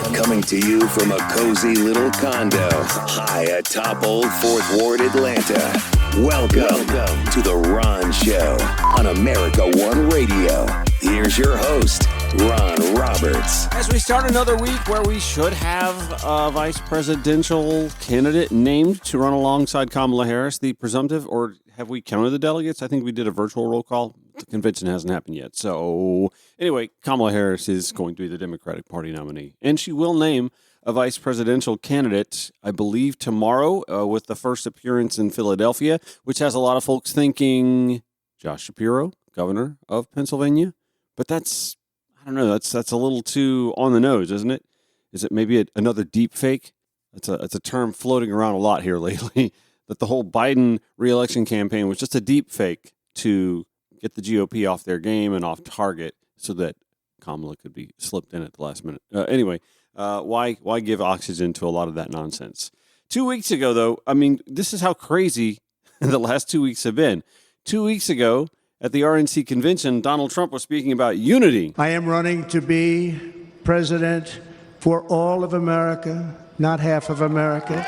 Coming to you from a cozy little condo high atop Old Fourth Ward, Atlanta. Welcome to The Ron Show on America One Radio. Here's your host, Ron Roberts. As we start another week where we should have a vice presidential candidate named to run alongside Kamala Harris, the presumptive, or have we counted the delegates? I think we did a virtual roll call. The convention hasn't happened yet. So anyway, Kamala Harris is going to be the Democratic Party nominee. And she will name a vice presidential candidate, I believe, tomorrow with the first appearance in Philadelphia, which has a lot of folks thinking Josh Shapiro, governor of Pennsylvania. But that's, I don't know, that's a little too on the nose, isn't it? Is it maybe another deep fake? It's a term floating around a lot here lately, that the whole Biden reelection campaign was just a deep fake to get the GOP off their game and off target so that Kamala could be slipped in at the last minute. Anyway, why give oxygen to a lot of that nonsense? 2 weeks ago, though, I mean, this is how crazy the last 2 weeks have been. 2 weeks ago, at the RNC convention, Donald Trump was speaking about unity. I am running to be president for all of America, not half of America,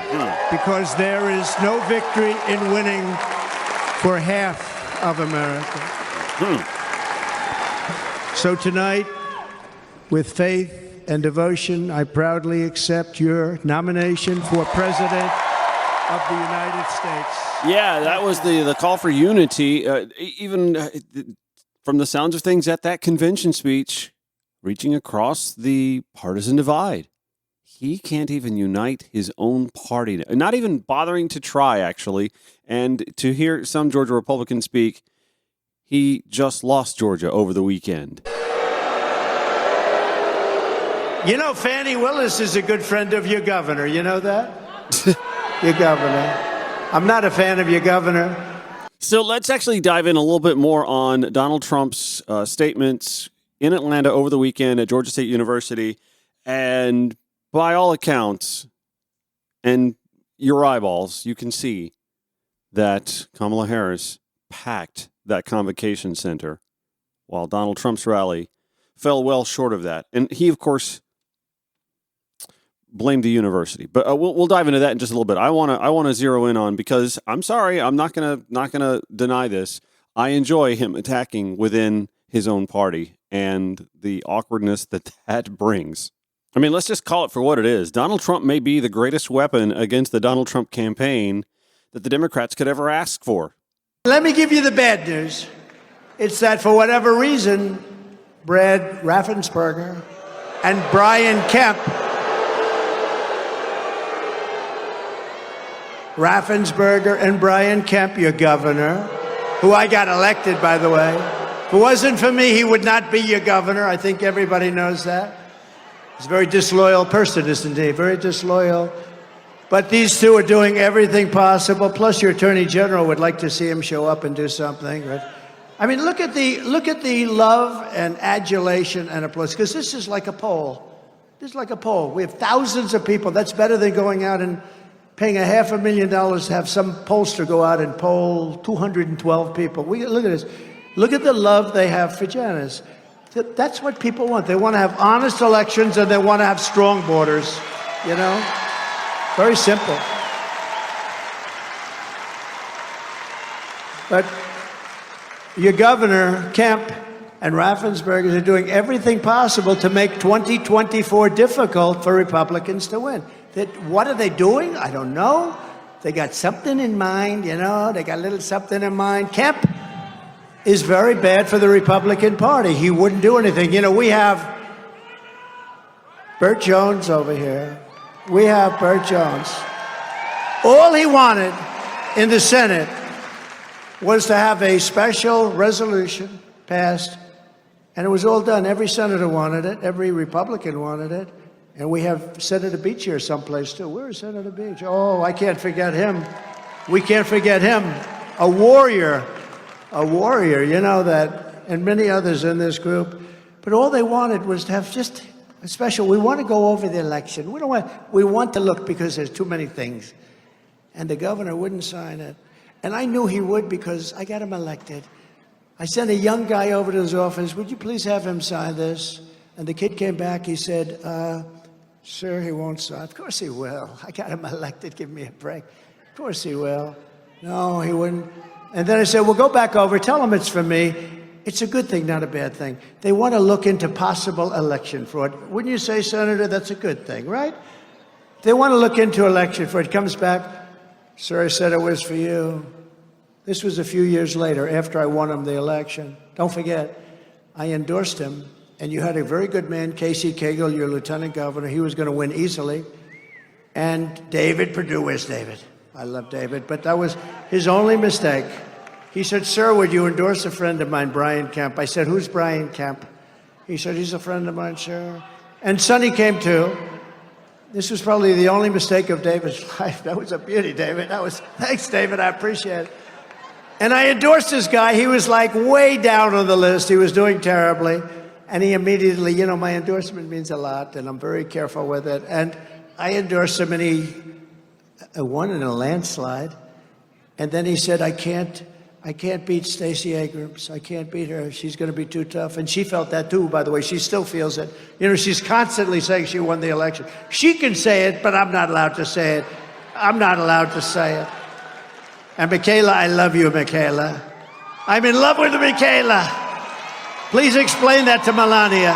because there is no victory in winning for half of America. So tonight, with faith and devotion, I proudly accept your nomination for president of the United States. Yeah, that was the call for unity. Even from the sounds of things at that convention speech, reaching across the partisan divide. He can't even unite his own party. Not even bothering to try, actually. And to hear some Georgia Republicans speak, he just lost Georgia over the weekend. You know, Fannie Willis is a good friend of your governor. You know that? Your governor. I'm not a fan of your governor. So let's actually dive in a little bit more on Donald Trump's statements in Atlanta over the weekend at Georgia State University. And by all accounts, and your eyeballs, you can see that Kamala Harris packed that convocation center while Donald Trump's rally fell well short of that. And he, of course, blamed the university. But we'll dive into that in just a little bit. I want to zero in on, because I'm sorry, I'm not gonna deny this. I enjoy him attacking within his own party and the awkwardness that brings. I mean, let's just call it for what it is. Donald Trump may be the greatest weapon against the Donald Trump campaign that the Democrats could ever ask for. Let me give you the bad news. It's that for whatever reason, Brad Raffensperger and Brian Kemp, your governor, who I got elected, by the way. If it wasn't for me, he would not be your governor. I think everybody knows that. He's a very disloyal person, isn't he? Very disloyal. But these two are doing everything possible. Plus, your attorney general would like to see him show up and do something. Right? I mean, look at the love and adulation and applause, because this is like a poll. This is like a poll. We have thousands of people. That's better than going out and paying $500,000 to have some pollster go out and poll 212 people. Look at this. Look at the love they have for Janice. That's what people want. They want to have honest elections, and they want to have strong borders. You know? Very simple. But your governor, Kemp, and Raffensperger are doing everything possible to make 2024 difficult for Republicans to win. What are they doing? I don't know. They got something in mind, you know. They got a little something in mind. Kemp is very bad for the Republican Party. He wouldn't do anything. You know, we have Burt Jones over here. We have Burt Jones. All he wanted in the Senate was to have a special resolution passed, and it was all done. Every senator wanted it. Every Republican wanted it. And we have Senator Beach here someplace, too. Where is Senator Beach? Oh, I can't forget him. We can't forget him. A warrior, you know that, and many others in this group. But all they wanted was to have just a special, we want to go over the election. We want to look, because there's too many things. And the governor wouldn't sign it. And I knew he would, because I got him elected. I sent a young guy over to his office. Would you please have him sign this? And the kid came back. He said, Sir, he won't sign. Of course he will. I got him elected. Give me a break. Of course he will. No, he wouldn't. And then I said, well, go back over. Tell him it's for me. It's a good thing, not a bad thing. They want to look into possible election fraud. Wouldn't you say, Senator, that's a good thing, right? They want to look into election fraud. Comes back, sir, I said it was for you. This was a few years later, after I won him the election. Don't forget, I endorsed him, and you had a very good man, Casey Cagle, your lieutenant governor. He was going to win easily. And David Perdue, where's David? I love David, but that was his only mistake. He said, sir, would you endorse a friend of mine, Brian Kemp? I said, who's Brian Kemp? He said, he's a friend of mine, sir. And Sonny came too. This was probably the only mistake of David's life. That was a beauty, David. Thanks, David, I appreciate it. And I endorsed this guy. He was like way down on the list. He was doing terribly. And he immediately, my endorsement means a lot, and I'm very careful with it. And I endorsed him, and he won in a landslide. And then he said, I can't beat Stacey Abrams. I can't beat her. She's going to be too tough. And she felt that too, by the way. She still feels it. She's constantly saying she won the election. She can say it, but I'm not allowed to say it. I'm not allowed to say it. And Michaela, I love you, Michaela. I'm in love with Michaela. Please explain that to Melania.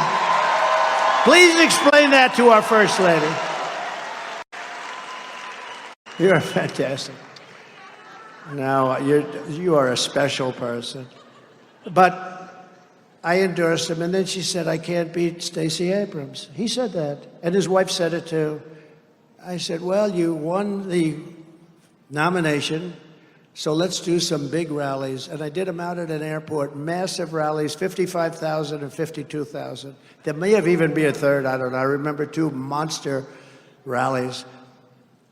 Please explain that to our First Lady. You're fantastic. Now, you are a special person. But I endorsed him, and then she said, I can't beat Stacey Abrams. He said that, and his wife said it too. I said, well, you won the nomination, so let's do some big rallies. And I did them out at an airport, massive rallies, 55,000 and 52,000. There may have even been a third, I don't know. I remember 2 monster rallies.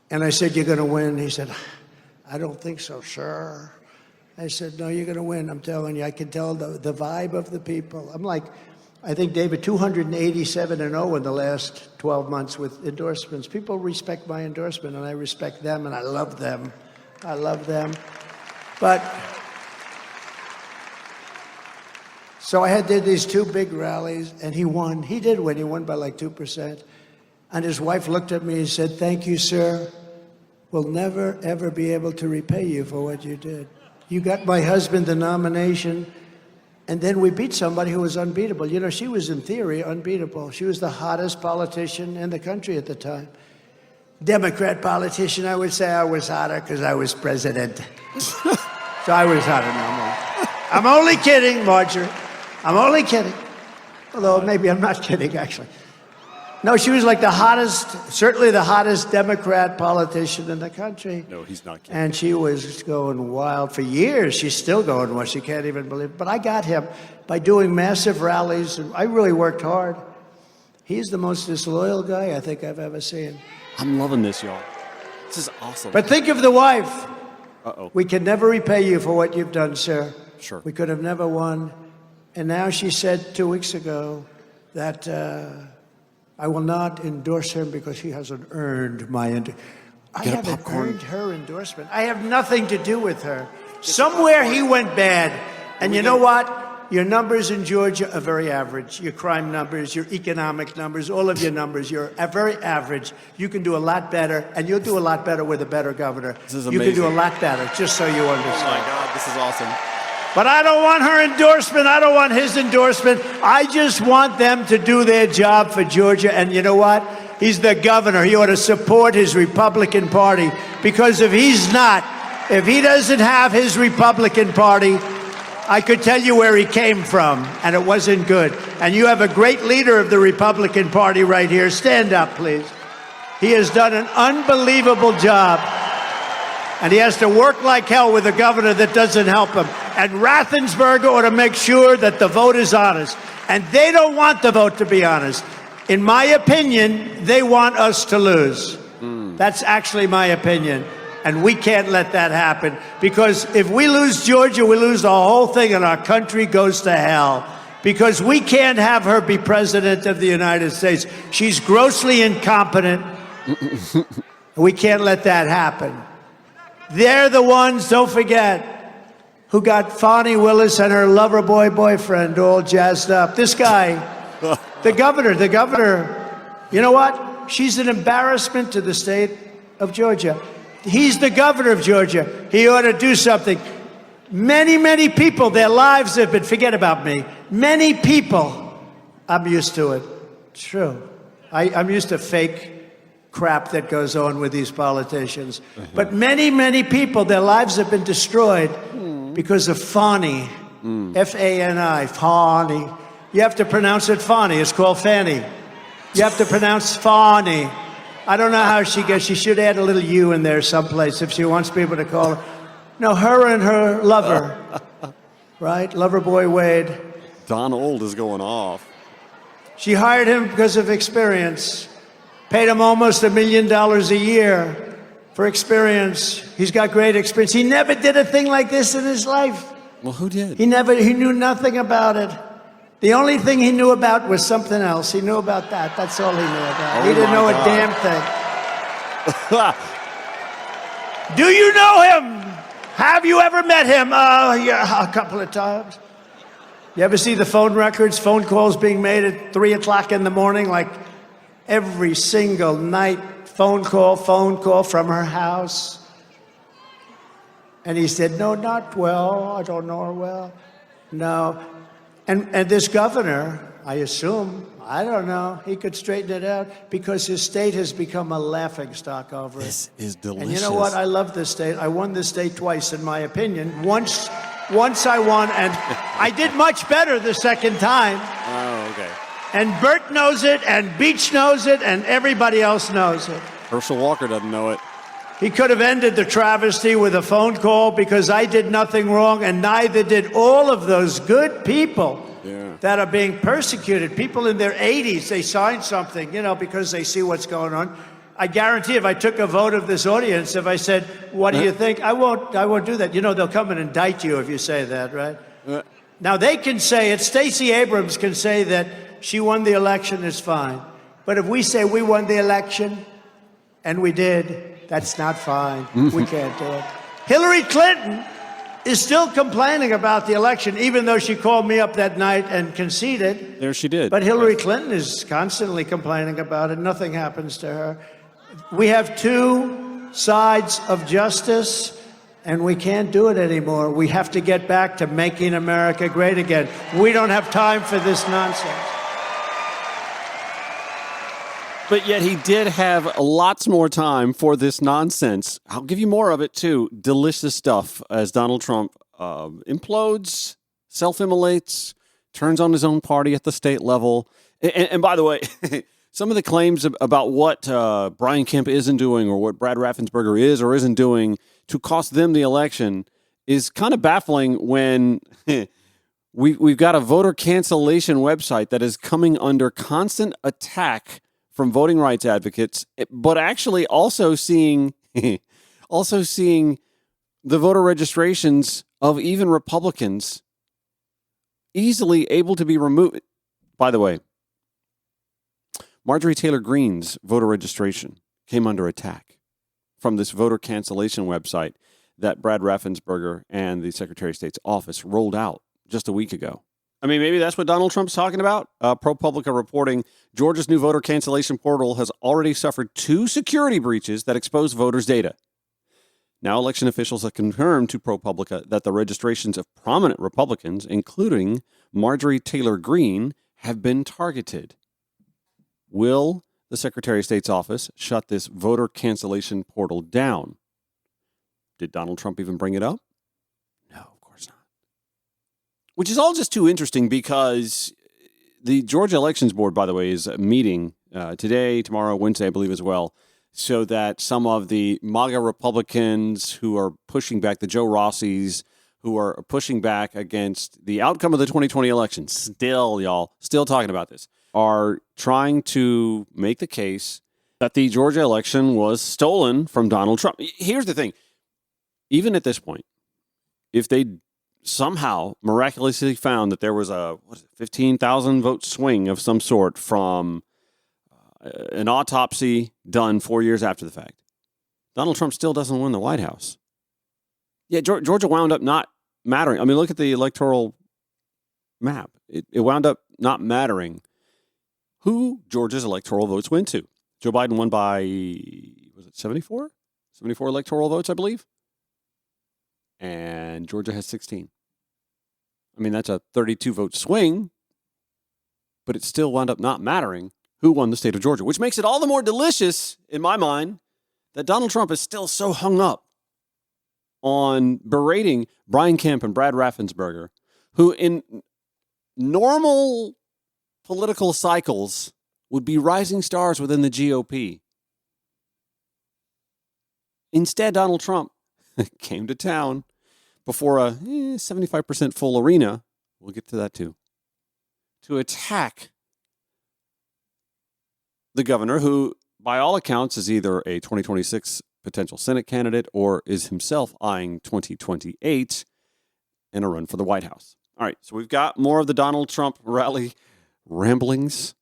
And I said, you're going to win. He said, I don't think so, sir. I said, no, you're going to win. I'm telling you, I can tell the vibe of the people. I'm like, I think, David, 287-0 in the last 12 months with endorsements. People respect my endorsement, and I respect them, and I love them. I love them. But, so I did these 2 big rallies, and he won. He did win. He won by like 2%. And his wife looked at me and said, thank you, sir. We'll never, ever be able to repay you for what you did. You got my husband the nomination, and then we beat somebody who was unbeatable. She was, in theory, unbeatable. She was the hottest politician in the country at the time. Democrat politician, I would say I was hotter because I was president. So I was hotter than I'm only kidding, Marjorie. I'm only kidding. Although maybe I'm not kidding, actually. No, she was like the hottest, certainly the hottest Democrat politician in the country. No, he's not kidding. And she was going wild for years. She's still going wild. She can't even believe it. But I got him by doing massive rallies. And I really worked hard. He's the most disloyal guy I think I've ever seen. I'm loving this, y'all. This is awesome. But think of the wife. Uh-oh. We can never repay you for what you've done, sir. Sure. We could have never won. And now she said 2 weeks ago that I will not endorse him because he hasn't earned my endorsement. I haven't earned her endorsement. I have nothing to do with her. Somewhere he went bad. And you know what? Your numbers in Georgia are very average. Your crime numbers, your economic numbers, all of your numbers, you're very average. You can do a lot better, and you'll do a lot better with a better governor. This is amazing. You can do a lot better, just so you understand. Oh, my God, this is awesome. But I don't want her endorsement. I don't want his endorsement. I just want them to do their job for Georgia. And you know what? He's the governor. He ought to support his Republican Party. Because if he doesn't have his Republican Party, I could tell you where he came from, and it wasn't good. And you have a great leader of the Republican Party right here. Stand up, please. He has done an unbelievable job. And he has to work like hell with a governor that doesn't help him. And Raffensperger ought to make sure that the vote is honest. And they don't want the vote to be honest. In my opinion, they want us to lose. That's actually my opinion. And we can't let that happen. Because if we lose Georgia, we lose the whole thing and our country goes to hell. Because we can't have her be president of the United States. She's grossly incompetent. We can't let that happen. They're the ones, don't forget, who got Fonnie Willis and her lover boy boyfriend all jazzed up. This guy, the governor, you know what? she's an embarrassment to the state of Georgia. He's the governor of Georgia. He ought to do something. Many, many people, their lives have been, forget about me. Many people, I'm used to it. It's true. I'm used to fake crap that goes on with these politicians. But many, many people, their lives have been destroyed because of Fani. F-A-N-I, Fani. You have to pronounce it Fani. It's called Fanny. You have to pronounce Fani. I don't know how she gets. She should add a little U in there someplace if she wants people to call her. No, her and her lover, right? Lover boy Wade. Donald is going off. She hired him because of experience. Paid him almost $1 million a year for experience. He's got great experience. He never did a thing like this in his life. Well, who did? He knew nothing about it. The only thing he knew about was something else. He knew about that. That's all he knew about. He didn't know a damn thing. Do you know him? Have you ever met him? Yeah, a couple of times. You ever see the phone records, phone calls being made at 3 o'clock in the morning, like every single night, phone call from her house? And he said, no, not well. I don't know her well. No. And this governor, I assume, I don't know, he could straighten it out because his state has become a laughingstock over it. This is delicious. And you know what? I love this state. I won this state twice, in my opinion. Once I won, and I did much better the second time. Oh, okay. And Bert knows it, and Beach knows it, and everybody else knows it. Herschel Walker doesn't know it. He could have ended the travesty with a phone call because I did nothing wrong, and neither did all of those good people that are being persecuted. People in their 80s, they signed something, because they see what's going on. I guarantee if I took a vote of this audience, if I said, what do you think? I won't do that. They'll come and indict you if you say that, right? Now, they can say it. Stacey Abrams can say that she won the election, is fine. But if we say we won the election, and we did, that's not fine. We can't do it. Hillary Clinton is still complaining about the election, even though she called me up that night and conceded. There she did. But Hillary Clinton is constantly complaining about it. Nothing happens to her. We have two sides of justice, and we can't do it anymore. We have to get back to making America great again. We don't have time for this nonsense. But yet he did have lots more time for this nonsense. I'll give you more of it, too. Delicious stuff as Donald Trump implodes, self-immolates, turns on his own party at the state level. And by the way, some of the claims about what Brian Kemp isn't doing or what Brad Raffensperger is or isn't doing to cost them the election is kind of baffling when we've got a voter cancellation website that is coming under constant attack from voting rights advocates, but actually also seeing the voter registrations of even Republicans easily able to be removed. By the way, Marjorie Taylor Greene's voter registration came under attack from this voter cancellation website that Brad Raffensperger and the Secretary of State's office rolled out just a week ago. I mean, maybe that's what Donald Trump's talking about. ProPublica reporting Georgia's new voter cancellation portal has already suffered 2 security breaches that expose voters' data. Now, election officials have confirmed to ProPublica that the registrations of prominent Republicans, including Marjorie Taylor Greene, have been targeted. Will the Secretary of State's office shut this voter cancellation portal down? Did Donald Trump even bring it up? Which is all just too interesting because the Georgia Elections Board, by the way, is meeting today, tomorrow, Wednesday, I believe as well, so that some of the MAGA Republicans who are pushing back, the Joe Rossies, who are pushing back against the outcome of the 2020 election, still talking about this, are trying to make the case that the Georgia election was stolen from Donald Trump. Here's the thing. Even at this point, if they somehow miraculously found that there was a 15,000 vote swing of some sort from an autopsy done 4 years after the fact, Donald Trump still doesn't win the White House. Yeah, Georgia wound up not mattering. I mean, look at the electoral map. It wound up not mattering who Georgia's electoral votes went to. Joe Biden won by, was it 74? 74 electoral votes, I believe. And Georgia has 16. I mean, that's a 32-vote swing, but it still wound up not mattering who won the state of Georgia, which makes it all the more delicious, in my mind, that Donald Trump is still so hung up on berating Brian Kemp and Brad Raffensperger, who in normal political cycles would be rising stars within the GOP. Instead, Donald Trump came to town before a 75% full arena, we'll get to that too, to attack the governor, who, by all accounts, is either a 2026 potential Senate candidate or is himself eyeing 2028 and a run for the White House. All right, so we've got more of the Donald Trump rally ramblings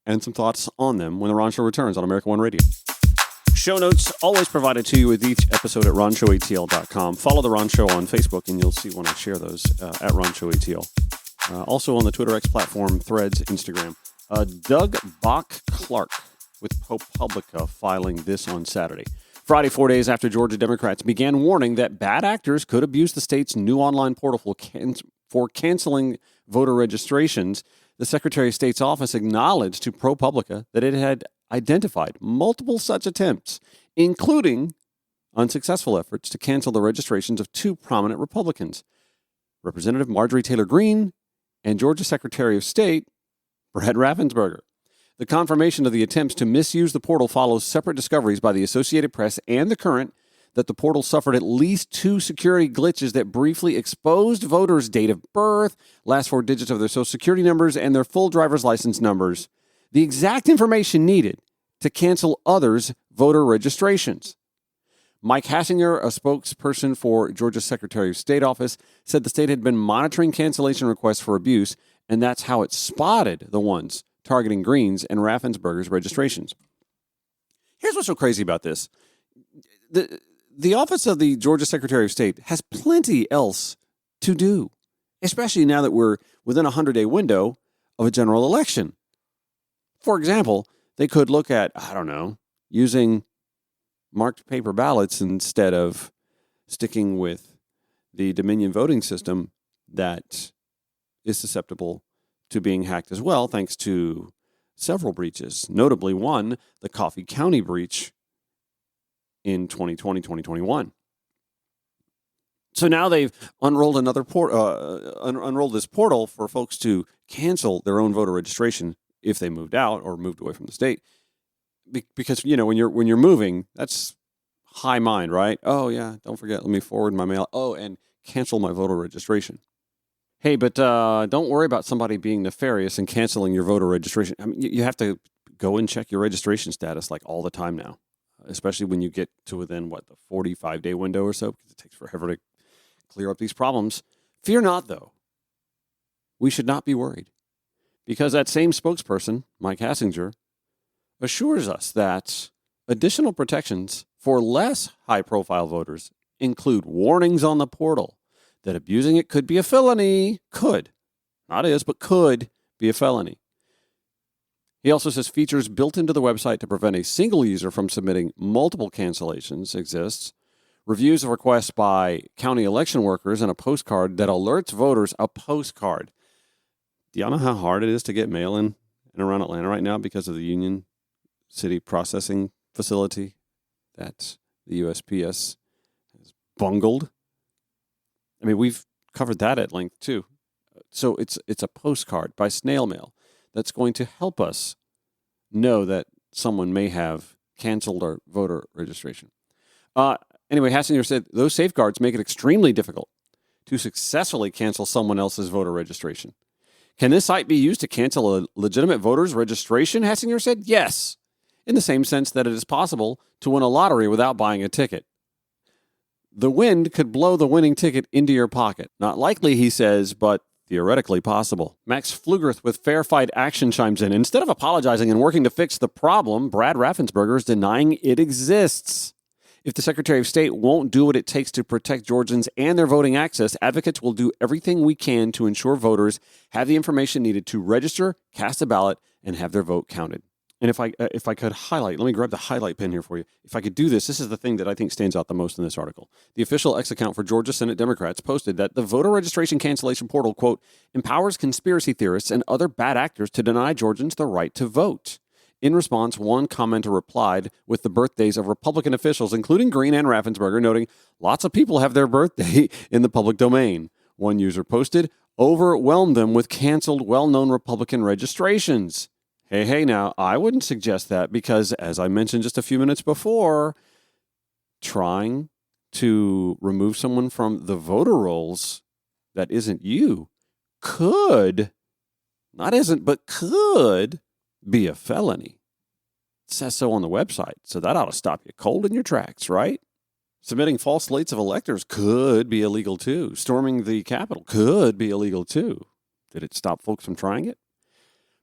and some thoughts on them when the Ron Show returns on America One Radio. Show notes always provided to you with each episode at ronshowatl.com. Follow the Ron Show on Facebook, and you'll see when I share those at ronshowatl. Also on the Twitter X platform, Threads, Instagram. Doug Bach-Clark with ProPublica filing this on Saturday. Friday, 4 days after Georgia Democrats began warning that bad actors could abuse the state's new online portal for canceling voter registrations, the Secretary of State's office acknowledged to ProPublica that it had identified multiple such attempts, including unsuccessful efforts to cancel the registrations of two prominent Republicans, Representative Marjorie Taylor Greene and Georgia Secretary of State Brad Raffensperger. The confirmation of the attempts to misuse the portal follows separate discoveries by the Associated Press and The Current that the portal suffered at least two security glitches that briefly exposed voters' date of birth, last four digits of their social security numbers, and their full driver's license numbers, the exact information needed to cancel others' voter registrations. Mike Hassinger, a spokesperson for Georgia's Secretary of State office, said the state had been monitoring cancellation requests for abuse, and that's how it spotted the ones targeting Greene's and Raffensperger's registrations. Here's what's so crazy about this. The office of the Georgia Secretary of State has plenty else to do, especially now that we're within a 100-day window of a general election. For example, they could look at, using marked paper ballots instead of sticking with the Dominion voting system that is susceptible to being hacked as well, thanks to several breaches, notably one, the Coffee County breach in 2020, 2021. So now they've unrolled unrolled this portal for folks to cancel their own voter registration if they moved out or moved away from the state. Because, when you're moving, that's high mind, right? Oh, yeah, don't forget, let me forward my mail. Oh, and cancel my voter registration. Hey, but don't worry about somebody being nefarious and canceling your voter registration. I mean, you have to go and check your registration status like all the time now, especially when you get to within, the 45-day window or so, because it takes forever to clear up these problems. Fear not, though. We should not be worried, because that same spokesperson, Mike Hassinger, assures us that additional protections for less high-profile voters include warnings on the portal that abusing it could be a felony. Could. Not is, but could be a felony. He also says features built into the website to prevent a single user from submitting multiple cancellations exists, reviews of requests by county election workers, and a postcard that alerts voters. A postcard. Do y'all know how hard it is to get mail in and around Atlanta right now because of the Union City processing facility that the USPS has bungled? I mean, we've covered that at length too. So it's a postcard by snail mail that's going to help us know that someone may have canceled our voter registration. Anyway, Hassinger said those safeguards make it extremely difficult to successfully cancel someone else's voter registration. Can this site be used to cancel a legitimate voter's registration? Hassinger said yes, in the same sense that it is possible to win a lottery without buying a ticket. The wind could blow the winning ticket into your pocket. Not likely, he says, but theoretically possible. Max Pflugerth with Fair Fight Action chimes in. Instead of apologizing and working to fix the problem, Brad Raffensperger is denying it exists. If the Secretary of State won't do what it takes to protect Georgians and their voting access, advocates will do everything we can to ensure voters have the information needed to register, cast a ballot, and have their vote counted. And if I could highlight, let me grab the highlight pen here for you. If I could do this, this is the thing that I think stands out the most in this article. The official X account for Georgia Senate Democrats posted that the voter registration cancellation portal, quote, empowers conspiracy theorists and other bad actors to deny Georgians the right to vote. In response, one commenter replied with the birthdays of Republican officials, including Green and Raffensperger, noting lots of people have their birthday in the public domain. One user posted, overwhelmed them with canceled well-known Republican registrations. Hey, now, I wouldn't suggest that because, as I mentioned just a few minutes before, trying to remove someone from the voter rolls that isn't you could, not isn't, but could be a felony. It says so on the website, so that ought to stop you cold in your tracks, right? Submitting false slates of electors could be illegal too. Storming the Capitol could be illegal too. Did it stop folks from trying it?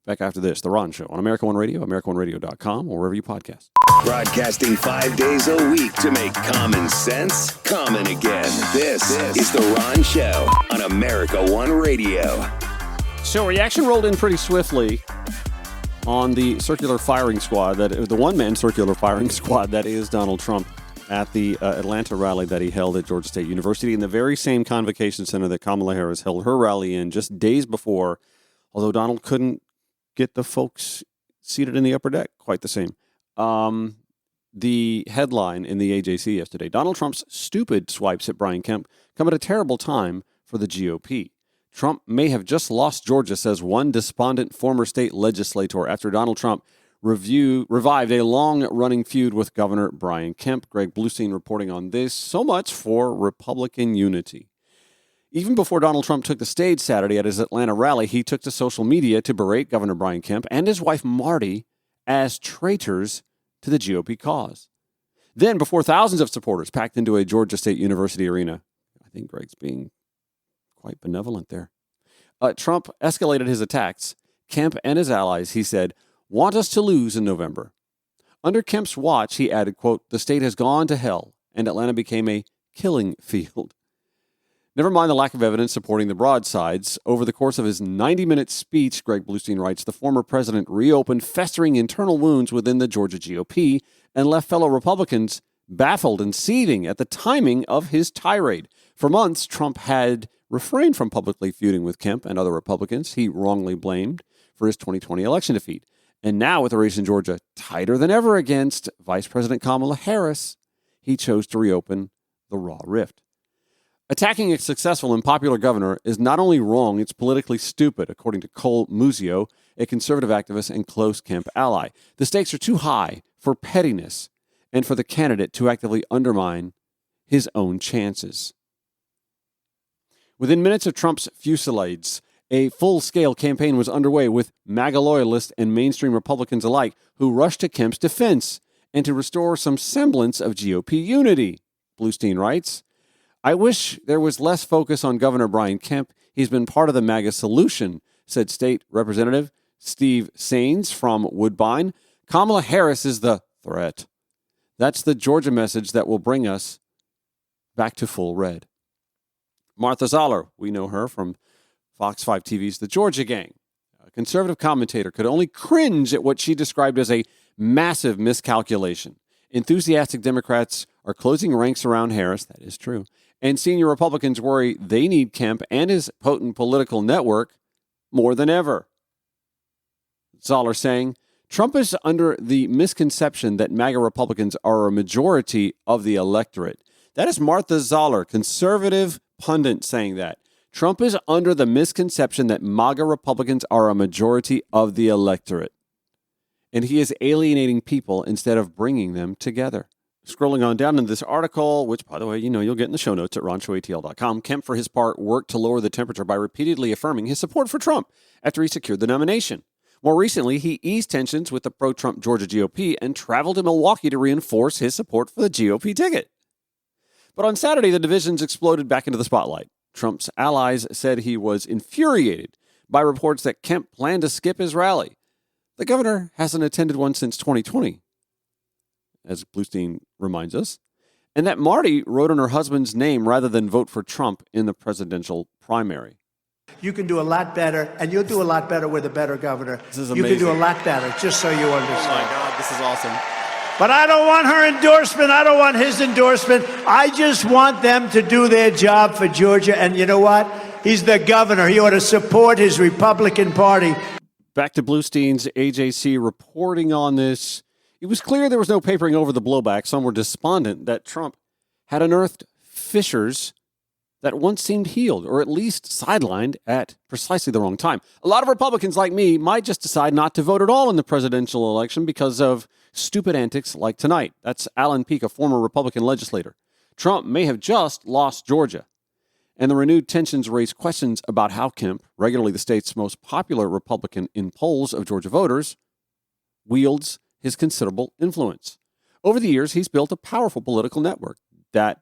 Back after this, The Ron Show on America One Radio, AmericaOneRadio.com, or wherever you podcast. Broadcasting 5 days a week to make common sense common again. This is The Ron Show on America One Radio. So reaction rolled in pretty swiftly on the circular firing squad, the one-man circular firing squad that is Donald Trump at the Atlanta rally that he held at Georgia State University in the very same convocation center that Kamala Harris held her rally in just days before, although Donald couldn't get the folks seated in the upper deck quite the same. The headline in the AJC yesterday, Donald Trump's stupid swipes at Brian Kemp come at a terrible time for the GOP. Trump may have just lost Georgia, says one despondent former state legislator after Donald Trump revived a long-running feud with Governor Brian Kemp. Greg Bluestein reporting on this. So much for Republican unity. Even before Donald Trump took the stage Saturday at his Atlanta rally, he took to social media to berate Governor Brian Kemp and his wife Marty as traitors to the GOP cause. Then, before thousands of supporters packed into a Georgia State University arena, I think Greg's being quite benevolent there, Trump escalated his attacks. Kemp and his allies, he said, want us to lose in November. Under Kemp's watch, he added, quote, the state has gone to hell, and Atlanta became a killing field. Never mind the lack of evidence supporting the broadsides. Over the course of his 90-minute speech, Greg Bluestein writes, the former president reopened festering internal wounds within the Georgia GOP and left fellow Republicans baffled and seething at the timing of his tirade. For months, Trump had refrained from publicly feuding with Kemp and other Republicans he wrongly blamed for his 2020 election defeat. And now, with the race in Georgia tighter than ever against Vice President Kamala Harris, he chose to reopen the raw rift. Attacking a successful and popular governor is not only wrong, it's politically stupid, according to Cole Muzio, a conservative activist and close Kemp ally. The stakes are too high for pettiness and for the candidate to actively undermine his own chances. Within minutes of Trump's fusillades, a full-scale campaign was underway with MAGA loyalists and mainstream Republicans alike who rushed to Kemp's defense and to restore some semblance of GOP unity. Bluestein writes, I wish there was less focus on Governor Brian Kemp. He's been part of the MAGA solution, said State Representative Steve Saines from Woodbine. Kamala Harris is the threat. That's the Georgia message that will bring us back to full red. Martha Zoller, we know her from Fox 5 TV's The Georgia Gang. A conservative commentator could only cringe at what she described as a massive miscalculation. Enthusiastic Democrats are closing ranks around Harris, that is true, and senior Republicans worry they need Kemp and his potent political network more than ever. Zoller saying, Trump is under the misconception that MAGA Republicans are a majority of the electorate. That is Martha Zoller, conservative pundit, saying that. Trump is under the misconception that MAGA Republicans are a majority of the electorate. And he is alienating people instead of bringing them together. Scrolling on down in this article, which, by the way, you'll get in the show notes at ronshowatl.com, Kemp, for his part, worked to lower the temperature by repeatedly affirming his support for Trump after he secured the nomination. More recently, he eased tensions with the pro-Trump Georgia GOP and traveled to Milwaukee to reinforce his support for the GOP ticket. But on Saturday, the divisions exploded back into the spotlight. Trump's allies said he was infuriated by reports that Kemp planned to skip his rally. The governor hasn't attended one since 2020, as Bluestein reminds us, and that Marty wrote on her husband's name rather than vote for Trump in the presidential primary. You can do a lot better, and you'll do a lot better with a better governor. This is You can do a amazing. lot better, just so you Oh understand. my God, this is awesome. But I don't want her endorsement. I don't want his endorsement. I just want them to do their job for Georgia. And you know what? He's the governor. He ought to support his Republican Party. Back to Bluestein's AJC reporting on this. It was clear there was no papering over the blowback. Some were despondent that Trump had unearthed fissures that once seemed healed, or at least sidelined at precisely the wrong time. A lot of Republicans like me might just decide not to vote at all in the presidential election because of stupid antics like tonight. That's Alan Peake, a former Republican legislator. Trump may have just lost Georgia. And the renewed tensions raise questions about how Kemp, regularly the state's most popular Republican in polls of Georgia voters, wields his considerable influence. Over the years, he's built a powerful political network that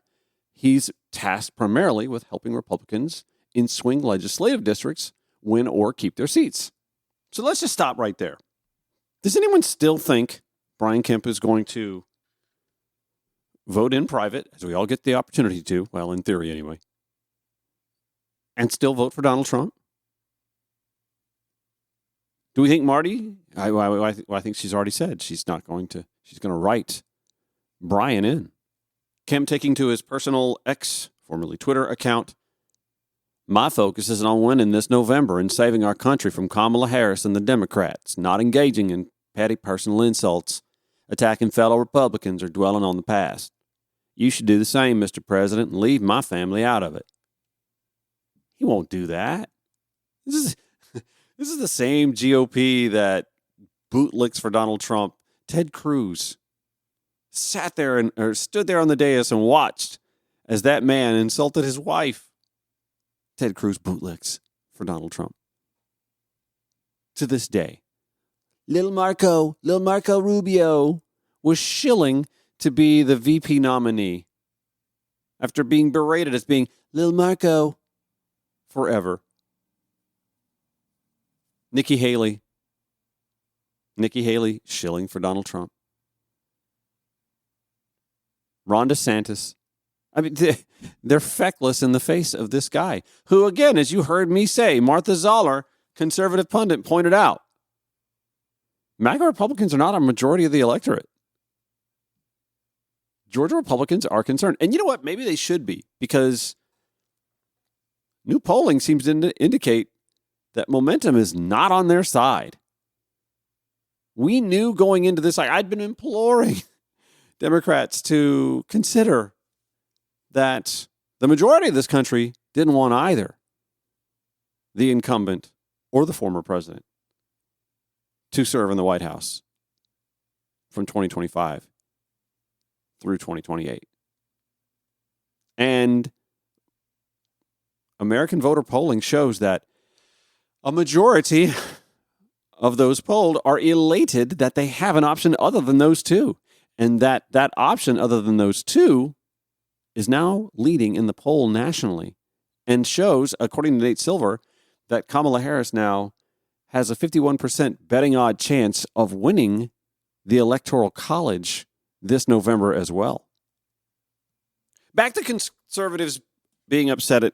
he's tasked primarily with helping Republicans in swing legislative districts win or keep their seats. So let's just stop right there. Does anyone still think Brian Kemp is going to vote in private, as we all get the opportunity to, well, in theory anyway, and still vote for Donald Trump? Do we think Marty? I think she's already said she's not going to. She's going to write Brian in. Kemp taking to his personal X, formerly Twitter, account, "My focus is on winning this November and saving our country from Kamala Harris and the Democrats, not engaging in petty personal insults, attacking fellow Republicans, or dwelling on the past. You should do the same, Mr. President, and leave my family out of it." He won't do that. This is the same GOP that bootlicks for Donald Trump. Ted Cruz sat there or stood there on the dais and watched as that man insulted his wife. Ted Cruz bootlicks for Donald Trump. To this day, Little Marco Rubio was shilling to be the VP nominee after being berated as being Little Marco forever. Nikki Haley shilling for Donald Trump. Ron DeSantis. I mean, they're feckless in the face of this guy, who, again, as you heard me say, Martha Zoller, conservative pundit, pointed out, MAGA Republicans are not a majority of the electorate. Georgia Republicans are concerned. And you know what? Maybe they should be, because new polling seems to indicate that momentum is not on their side. We knew going into this, I'd been imploring Democrats to consider that the majority of this country didn't want either the incumbent or the former president to serve in the White House from 2025 through 2028. And American voter polling shows that a majority of those polled are elated that they have an option other than those two. And that option other than those two is now leading in the poll nationally and shows, according to Nate Silver, that Kamala Harris now has a 51% betting odd chance of winning the Electoral College this November as well. Back to conservatives being upset at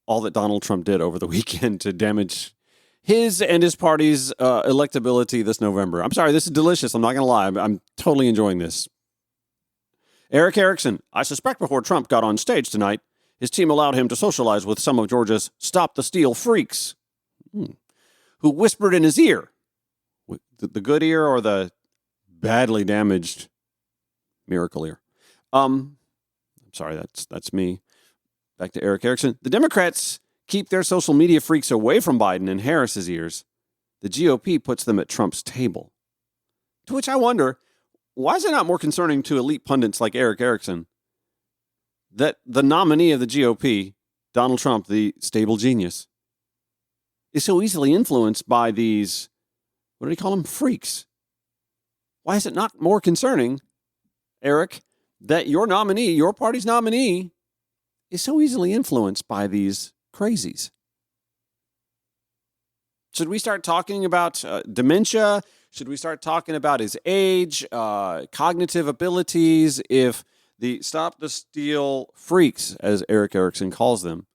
all that Donald Trump did over the weekend to damage his and his party's electability this November. I'm sorry, this is delicious. I'm not going to lie. I'm totally enjoying this. Eric Erickson, I suspect before Trump got on stage tonight, his team allowed him to socialize with some of Georgia's Stop the Steal freaks, who whispered in his ear, the good ear or the badly damaged miracle ear. I'm sorry, that's me. Back to Eric Erickson. The Democrats keep their social media freaks away from Biden and Harris's ears. The GOP puts them at Trump's table. To which I wonder, why is it not more concerning to elite pundits like Eric Erickson that the nominee of the GOP, Donald Trump, the stable genius, is so easily influenced by these, what do you call them, freaks? Why is it not more concerning, Eric, that your nominee, your party's nominee, is so easily influenced by these crazies? Should we start talking about dementia? Should we start talking about his age, cognitive abilities, if the Stop the Steal freaks, as Eric Erickson calls them,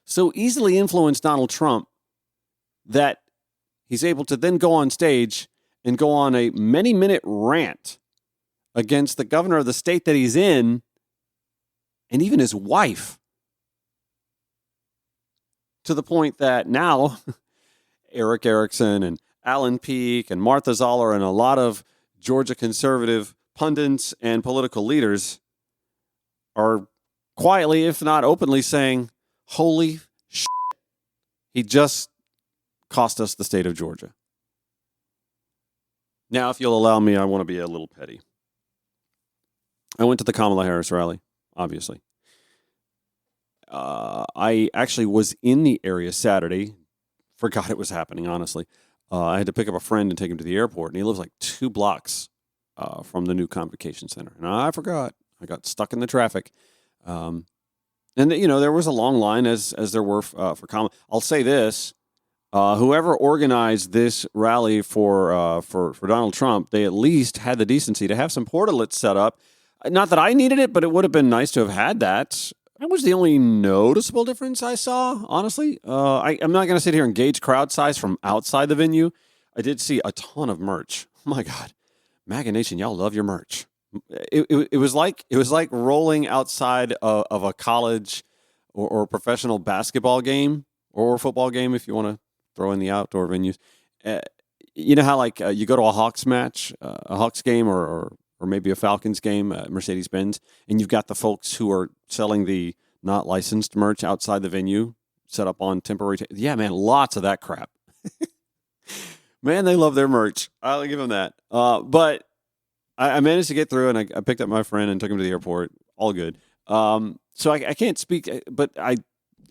so easily influence Donald Trump that he's able to then go on stage and go on a many-minute rant against the governor of the state that he's in and even his wife, to the point that now Eric Erickson and Alan Peake and Martha Zoller and a lot of Georgia conservative pundits and political leaders are quietly, if not openly, saying, holy shit, he just cost us the state of Georgia. Now, if you'll allow me, I want to be a little petty. I went to the Kamala Harris rally, obviously. I actually was in the area Saturday. Forgot it was happening, honestly. I had to pick up a friend and take him to the airport, and he lives like 2 blocks from the new Convocation Center. And I forgot. I got stuck in the traffic. And, there was a long line as there were for Kamala. I'll say this. Whoever organized this rally for Donald Trump, they at least had the decency to have some portalets set up. Not that I needed it, but it would have been nice to have had that. That was the only noticeable difference I saw, honestly. I'm not going to sit here and gauge crowd size from outside the venue. I did see a ton of merch. Oh my God. MAGA Nation, y'all love your merch. It was like rolling outside of a college or professional basketball game or football game, if you want to throw in the outdoor venues. You know how you go to a Hawks match, a Hawks game or maybe a Falcons game at Mercedes-Benz, and you've got the folks who are selling the not licensed merch outside the venue, set up on temporary. Yeah, man, lots of that crap. Man, they love their merch. I'll give them that. But I managed to get through, and I picked up my friend and took him to the airport. All good. So I can't speak, but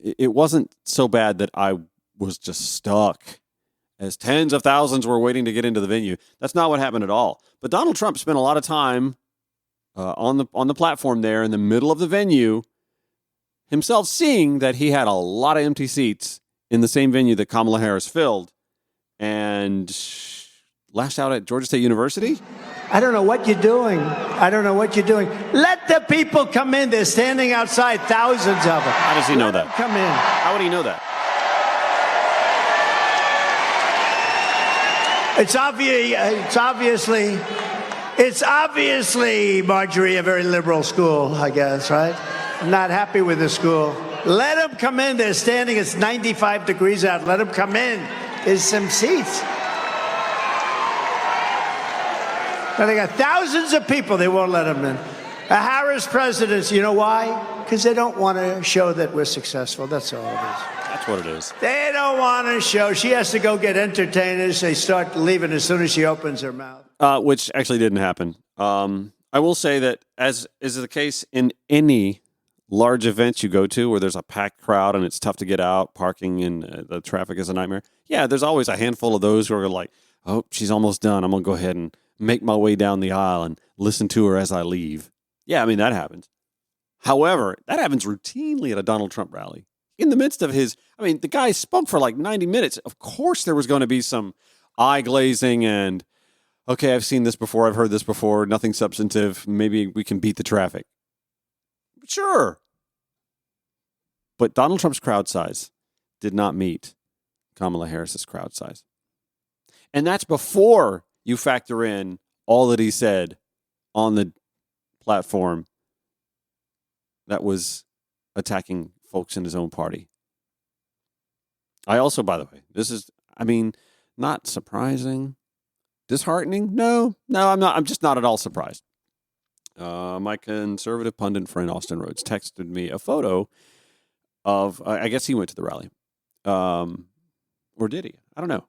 it wasn't so bad that I was just stuck as tens of thousands were waiting to get into the venue. That's not what happened at all. But Donald Trump spent a lot of time on the platform there in the middle of the venue, himself seeing that he had a lot of empty seats in the same venue that Kamala Harris filled, and lashed out at Georgia State University. I don't know what you're doing. Let the people come in. They're standing outside, thousands of them. How does he know that? Come in. How would he know that? It's obviously, Marjorie, a very liberal school, I guess, right? I'm not happy with the school. Let them come in. They're standing. It's 95 degrees out. Let them come in. There's some seats. Now they got thousands of people. They won't let them in. A Harris presidency. You know why? Because they don't want to show that we're successful. That's all it is. That's what it is. They don't want to show. She has to go get entertainers. They start leaving as soon as she opens her mouth. Which actually didn't happen. I will say that, as is the case in any large event you go to where there's a packed crowd and it's tough to get out, parking and the traffic is a nightmare. Yeah, there's always a handful of those who are like, oh, she's almost done. I'm going to go ahead and make my way down the aisle and listen to her as I leave. Yeah, I mean, that happens. However, that happens routinely at a Donald Trump rally. In the midst of the guy spoke for like 90 minutes. Of course there was going to be some eye glazing and, okay, I've seen this before, I've heard this before, nothing substantive, maybe we can beat the traffic. Sure. But Donald Trump's crowd size did not meet Kamala Harris's crowd size. And that's before you factor in all that he said on the platform that was attacking folks in his own party. I also, by the way, this is, not surprising. Disheartening? No, I'm not. I'm just not at all surprised. My conservative pundit friend Austin Rhodes texted me a photo of, I guess he went to the rally. Or did he? I don't know.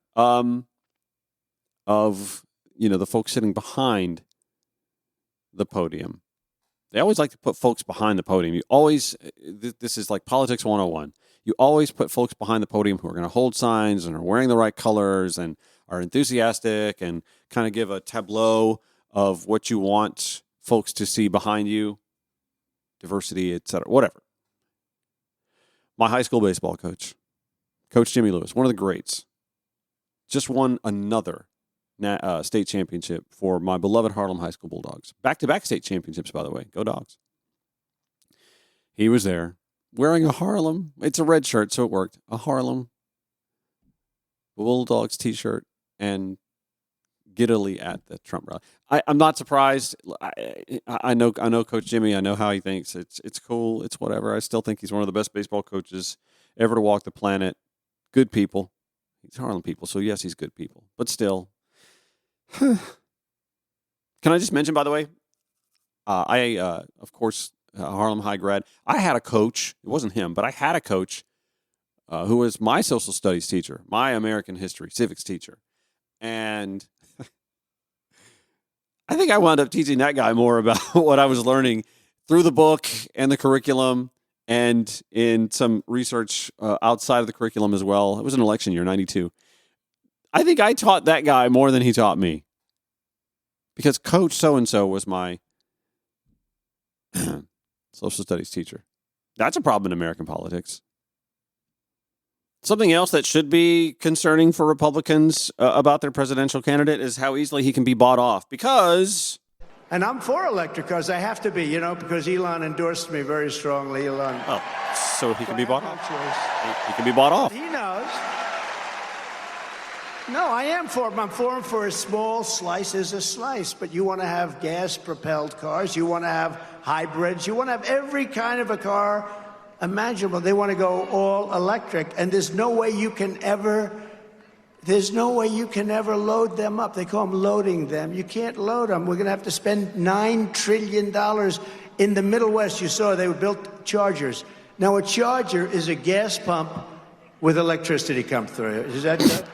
Of, the folks sitting behind the podium. They always like to put folks behind the podium. You always, this is like politics 101. You always put folks behind the podium who are going to hold signs and are wearing the right colors and are enthusiastic and kind of give a tableau of what you want folks to see behind you, diversity, etc., whatever. My high school baseball coach, Coach Jimmy Lewis, one of the greats, just won another state championship for my beloved Harlem High School Bulldogs. Back-to-back state championships, by the way. Go Dogs. He was there, wearing a Harlem. It's a red shirt, so it worked. A Harlem Bulldogs t-shirt and giddily at the Trump rally. I'm not surprised. I know Coach Jimmy. I know how he thinks. It's cool. It's whatever. I still think he's one of the best baseball coaches ever to walk the planet. Good people. He's Harlem people, so yes, he's good people. But still. Can I just mention, by the way, of course, Harlem High grad. I had a coach. It wasn't him, but I had a coach who was my social studies teacher, my American history, civics teacher. And I think I wound up teaching that guy more about what I was learning through the book and the curriculum and in some research outside of the curriculum as well. It was an election year, 92. I think I taught that guy more than he taught me. Because Coach so-and-so was my social studies teacher. That's a problem in American politics. Something else that should be concerning for Republicans about their presidential candidate is how easily he can be bought off. Because... And I'm for electric cars. I have to be, because Elon endorsed me very strongly. Elon. Oh, so he can be bought off. He can be bought off. He knows. No, I am for him. I'm for him for a small slice is a slice. But you want to have gas-propelled cars. You want to have hybrids. You want to have every kind of a car imaginable. They want to go all electric. And there's no way you can ever load them up. They call them loading them. You can't load them. We're going to have to spend $9 trillion in the Middle West. You saw they built chargers. Now, a charger is a gas pump with electricity come through. Is that good?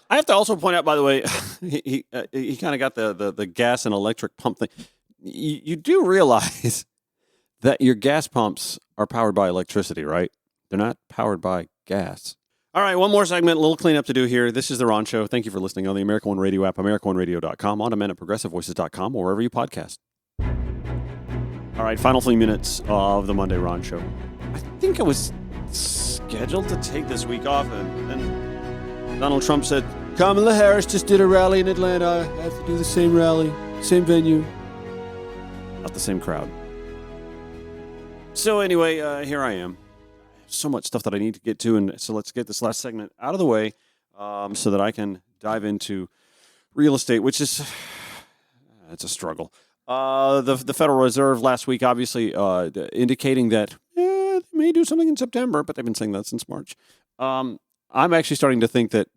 I have to also point out, by the way, he kind of got the gas and electric pump thing. You do realize that your gas pumps are powered by electricity, right? They're not powered by gas. All right, one more segment, a little cleanup to do here. This is The Ron Show. Thank you for listening on the American One Radio app, AmericanOneRadio.com, on demand at ProgressiveVoices.com, or wherever you podcast. All right, final 3 minutes of the Monday Ron Show. I think I was scheduled to take this week off, and then Donald Trump said, Kamala Harris just did a rally in Atlanta. I have to do the same rally, same venue. Not the same crowd. So anyway, here I am. So much stuff that I need to get to, and so let's get this last segment out of the way so that I can dive into real estate, which is it's a struggle. The Federal Reserve last week obviously indicating that they may do something in September, but they've been saying that since March. I'm actually starting to think that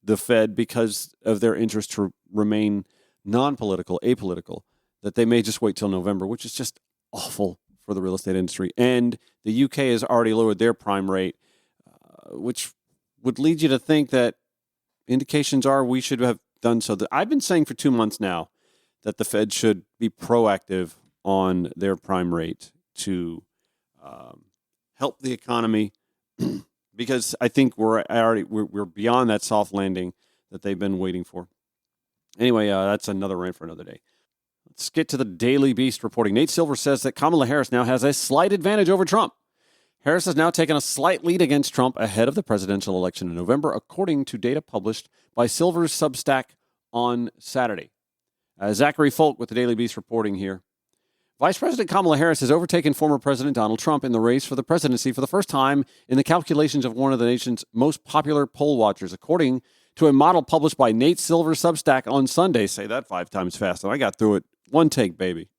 the Fed, because of their interest to remain non-political, apolitical, that they may just wait till November, which is just awful for the real estate industry. And the UK has already lowered their prime rate, which would lead you to think that indications are we should have done so. I've been saying for 2 months now that the Fed should be proactive on their prime rate to help the economy because I think we're beyond that soft landing that they've been waiting for. Anyway, that's another rant for another day. Let's get to the Daily Beast reporting. Nate Silver says that Kamala Harris now has a slight advantage over Trump. Harris has now taken a slight lead against Trump ahead of the presidential election in November, according to data published by Silver's Substack on Saturday. Zachary Folk with the Daily Beast reporting here. Vice President Kamala Harris has overtaken former President Donald Trump in the race for the presidency for the first time in the calculations of one of the nation's most popular poll watchers, according to a model published by Nate Silver's Substack on Sunday. Say that 5 times fast, and I got through it. One take, baby.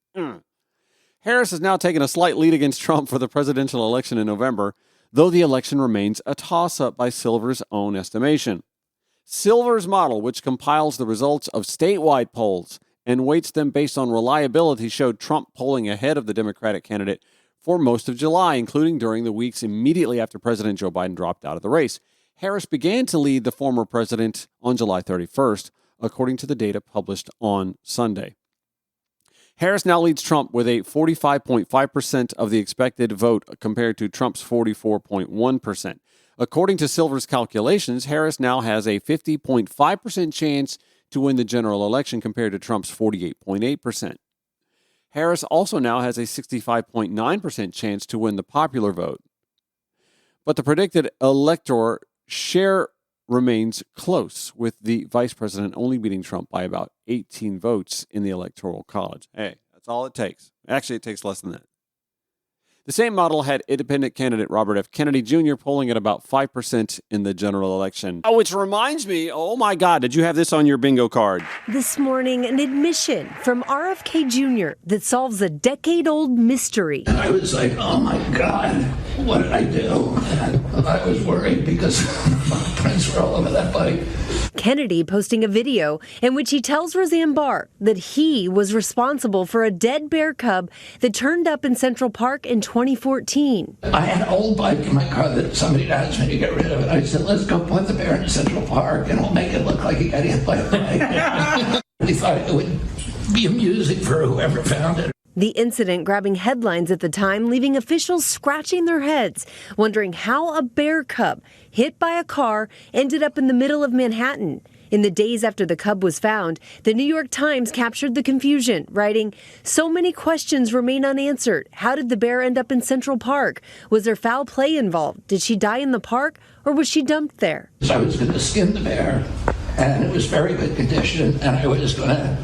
Harris has now taken a slight lead against Trump for the presidential election in November, though the election remains a toss-up by Silver's own estimation. Silver's model, which compiles the results of statewide polls and weights them based on reliability, showed Trump polling ahead of the Democratic candidate for most of July, including during the weeks immediately after President Joe Biden dropped out of the race. Harris began to lead the former president on July 31st, according to the data published on Sunday. Harris now leads Trump with a 45.5% of the expected vote compared to Trump's 44.1%. According to Silver's calculations, Harris now has a 50.5% chance to win the general election compared to Trump's 48.8%. Harris also now has a 65.9% chance to win the popular vote. But the predicted electoral share remains close, with the vice president only beating Trump by about 18 votes in the Electoral College. Hey, that's all it takes. Actually, it takes less than that. The same model had independent candidate Robert F. Kennedy Jr. polling at about 5% in the general election. Oh, which reminds me, oh my God, did you have this on your bingo card? This morning, an admission from RFK Jr. that solves a decade-old mystery. And I was like, oh my God, what did I do? And I was worried because my friends were all over that bike. Kennedy posting a video in which he tells Roseanne Barr that he was responsible for a dead bear cub that turned up in Central Park in 2014. I had an old bike in my car that somebody asked me to get rid of it. I said, let's go put the bear in Central Park and we'll make it look like he got hit by a bike. We thought it would be amusing for whoever found it. The incident grabbing headlines at the time, leaving officials scratching their heads, wondering how a bear cub hit by a car ended up in the middle of Manhattan. In the days after the cub was found, the New York Times captured the confusion, writing, "So many questions remain unanswered. How did the bear end up in Central Park? Was there foul play involved? Did she die in the park, or was she dumped there?" So I was going to skin the bear, and it was very good condition, and I was going to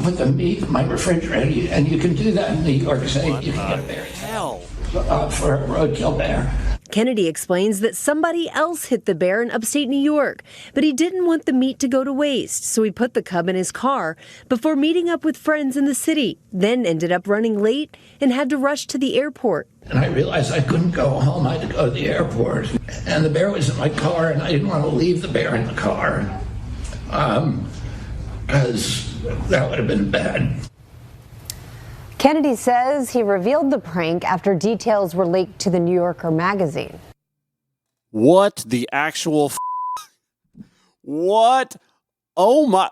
put the meat in my refrigerator, and you can do that in New York City. You can get a bear for a roadkill bear. Kennedy explains that somebody else hit the bear in upstate New York, but he didn't want the meat to go to waste, so he put the cub in his car before meeting up with friends in the city, then ended up running late and had to rush to the airport. And I realized I couldn't go home. I had to go to the airport. And the bear was in my car, and I didn't want to leave the bear in the car because that would have been bad. Kennedy says he revealed the prank after details were leaked to the New Yorker magazine. What the actual what? Oh my!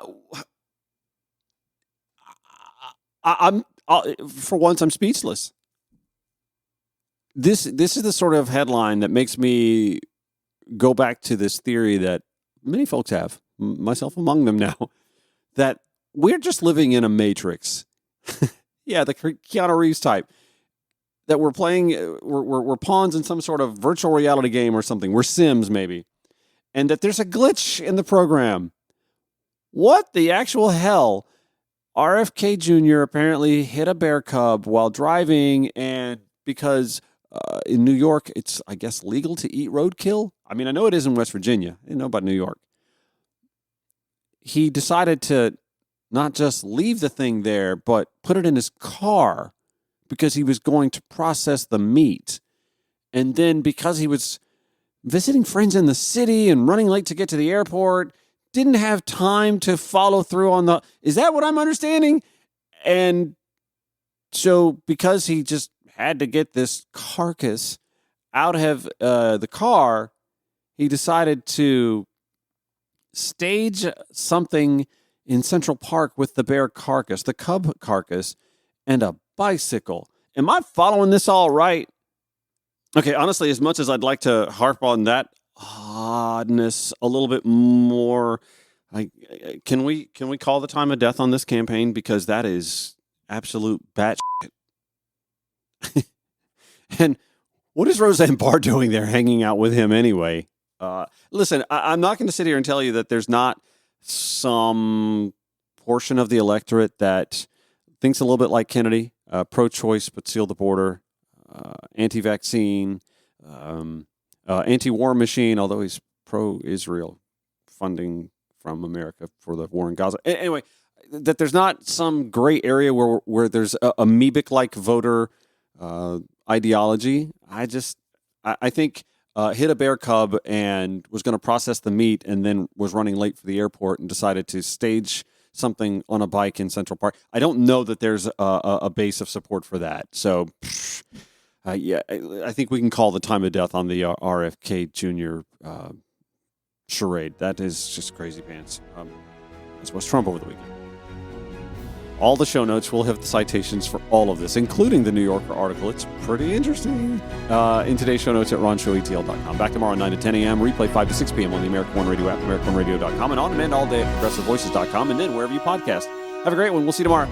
For once, I'm speechless. This is the sort of headline that makes me go back to this theory that many folks have, myself among them now, that we're just living in a matrix. Yeah, the Keanu Reeves type. That we're playing, we're pawns in some sort of virtual reality game or something. We're Sims, maybe. And that there's a glitch in the program. What the actual hell? RFK Jr. apparently hit a bear cub while driving, and because in New York, it's, I guess, legal to eat roadkill. I mean, I know it is in West Virginia. I didn't know about New York. He decided to not just leave the thing there, but put it in his car because he was going to process the meat. And then because he was visiting friends in the city and running late to get to the airport, didn't have time to follow through on the... Is that what I'm understanding? And so because he just had to get this carcass out of the car, he decided to stage something in Central Park with the bear carcass, the cub carcass, and a bicycle. Am I following this all right? Okay, honestly, as much as I'd like to harp on that oddness a little bit more, can we call the time of death on this campaign? Because that is absolute batshit. And what is Roseanne Barr doing there hanging out with him anyway? Listen, I'm not going to sit here and tell you that there's not some portion of the electorate that thinks a little bit like Kennedy, pro-choice but seal the border, anti-vaccine, anti-war machine, although he's pro-Israel, funding from America for the war in Gaza. Anyway, that there's not some gray area where there's a amoebic-like voter ideology. I think hit a bear cub and was going to process the meat and then was running late for the airport and decided to stage something on a bike in Central Park. I don't know that there's a base of support for that. So, yeah, I think we can call the time of death on the RFK Jr. Charade. That is just crazy pants. As was Trump over the weekend. All the show notes will have the citations for all of this, including the New Yorker article. It's pretty interesting. In today's show notes at ronshowetl.com. Back tomorrow 9 to 10 a.m. Replay 5 to 6 p.m. on the American One Radio app, AmericanOneRadio.com, and on demand all day at ProgressiveVoices.com, and then wherever you podcast. Have a great one. We'll see you tomorrow.